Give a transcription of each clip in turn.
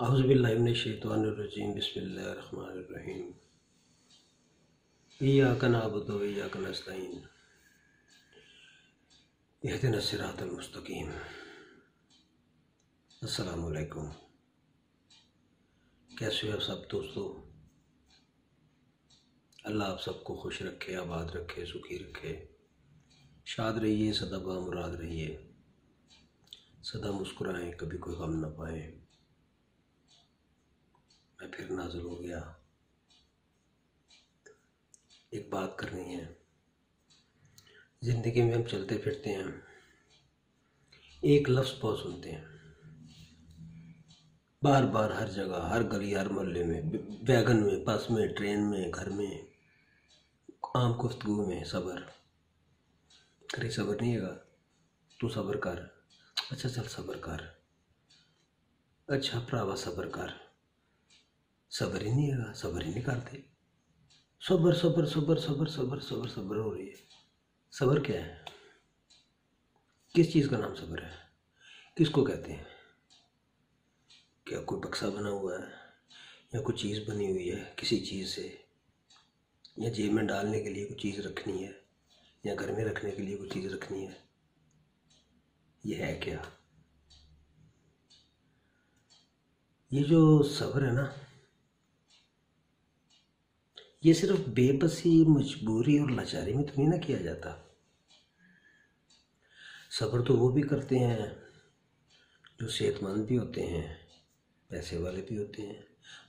औज़ुबिल्लाहि मिनश्शैतानिर्रजीम बिस्मिल्लाहिर्रहमानिर्रहीम इय्याका नअबुदु व इय्याका नस्तईन इहदिनस सिरातल मुस्तकीम। अस्सलामु अलैकुम। कैसे हो सब दोस्तों? अल्लाह आप सबको खुश रखे, आबाद रखे, सुखी रखे, शाद रहिए, सदा बामुराद रहिए, सदा मुस्कुराएं, कभी कोई गम न पाएं। मैं फिर नाज़िल हो गया। एक बात करनी है। ज़िंदगी में हम चलते फिरते हैं, एक लफ्ज़ बहुत सुनते हैं, बार बार, हर जगह, हर गली, हर मोहल्ले में, वैगन में, बस में, ट्रेन में, घर में, आम गुफ्तगू में, सब्र। अरे सब्र नहीं है, तू सब्र कर। अच्छा चल सब्र कर। अच्छा भरावा सब्र कर। सब्र ही नहीं है, सब्र ही नहीं करते। सब्र सब्र सब्र सब्र सब्र सब्र सब्र हो रही है। सब्र क्या है? किस चीज़ का नाम सब्र है? किसको कहते हैं? क्या कोई बक्सा बना हुआ है या कोई चीज़ बनी हुई है किसी चीज़ से, या जेब में डालने के लिए कोई चीज़ रखनी है, या घर में रखने के लिए कोई चीज़ रखनी है? ये है क्या? ये जो सब्र है ना, ये सिर्फ बेबसी, मजबूरी और लाचारी में तो नहीं ना किया जाता। सब्र तो वो भी करते हैं जो सेहतमंद भी होते हैं, पैसे वाले भी होते हैं,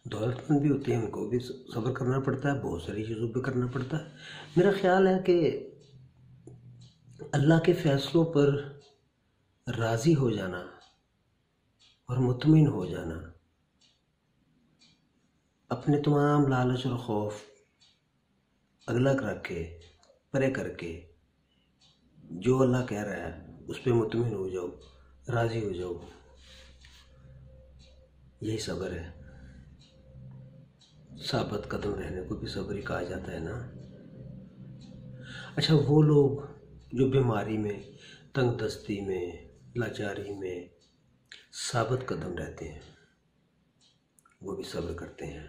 दौलतमंद भी होते हैं, उनको भी सब्र करना पड़ता है, बहुत सारी चीज़ों पे करना पड़ता है। मेरा ख्याल है कि अल्लाह के फ़ैसलों पर राज़ी हो जाना और मुतमिन हो जाना, अपने तमाम लालच और खौफ अलग रख के, परे करके, जो अल्लाह कह रहा है उस पर मुतमिन हो जाओ, राज़ी हो जाओ, यही सब्र है। साबित कदम रहने को भी सब्र ही कहा जाता है ना। अच्छा, वो लोग जो बीमारी में, तंगदस्ती में, लाचारी में साबित कदम रहते हैं, वो भी सब्र करते हैं।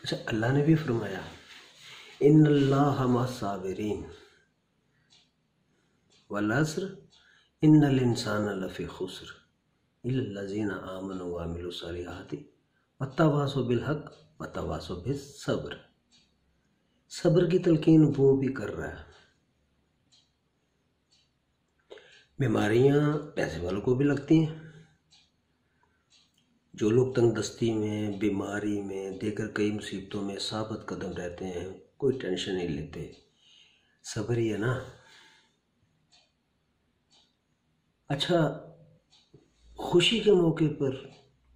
अच्छा, अल्लाह ने भी फरमाया इन्नल्लाह मअस-साबिरीन वल अस्र इन्नल इंसाना लफ़ी खुस्र इल्लल्लज़ीना आमनु व अमिलुस सालिहाति वत्तवासौ बिल हक़ वत्तवासौ बिस सब्र। सब्र की तलकीन वो भी कर रहा है। बीमारियां पैसे वालों को भी लगती हैं। जो लोग तंगदस्ती में, बीमारी में, देकर कई मुसीबतों में साबित कदम रहते हैं, कोई टेंशन नहीं लेते, सब्र ही है ना। अच्छा, खुशी के मौके पर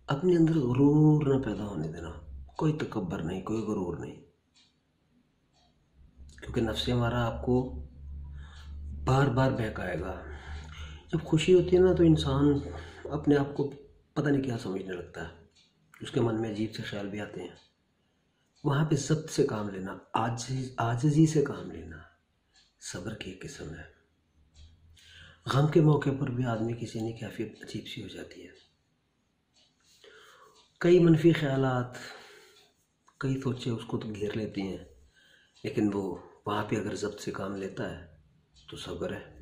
अपने अंदर गुरूर ना पैदा होने देना, कोई तकब्बर नहीं, कोई गुरूर नहीं, क्योंकि नफ्स हमारा आपको बार बार बहकाएगा। जब खुशी होती है ना तो इंसान अपने आप को पता नहीं क्या समझने लगता है, उसके मन में अजीब से ख्याल भी आते हैं। वहाँ पे ज़ब्त से काम लेना, आजिज़ी से काम लेना सब्र की एक किस्म है। गम के मौके पर भी आदमी की ज़हनी कैफियत अजीब सी हो जाती है। कई मनफी ख्यालात, कई सोचें उसको तो घेर लेती हैं, लेकिन वो वहाँ पे अगर ज़ब्त से काम लेता है तो सब्र है।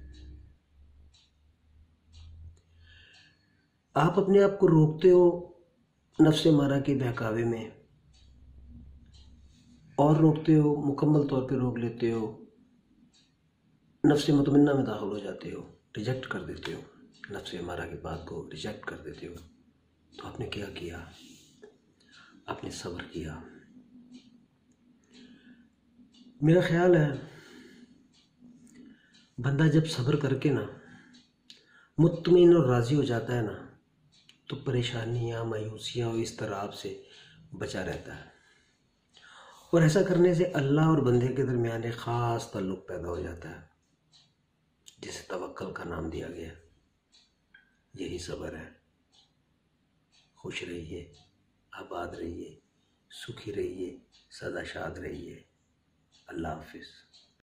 आप अपने आप को रोकते हो नफ्स मारा के बहकावे में, और रोकते हो, मुकम्मल तौर पे रोक लेते हो, नफ्स मुतमन्ना में दाखिल हो जाते हो, रिजेक्ट कर देते हो, नफ्स मारा की बात को रिजेक्ट कर देते हो, तो आपने क्या किया? आपने सब्र किया। मेरा ख्याल है बंदा जब सब्र करके ना मुतमिन और राज़ी हो जाता है ना, तो परेशानियाँ, मायूसियाँ और इज़्तिराब से बचा रहता है। और ऐसा करने से अल्लाह और बंदे के दरमियान एक ख़ास ताल्लुक़ पैदा हो जाता है, जिसे तवक्कुल का नाम दिया गया। यही सब्र है। खुश रहिए, आबाद रहिए, सुखी रहिए, सदा शाद रहिए। अल्लाह हाफ़िज़।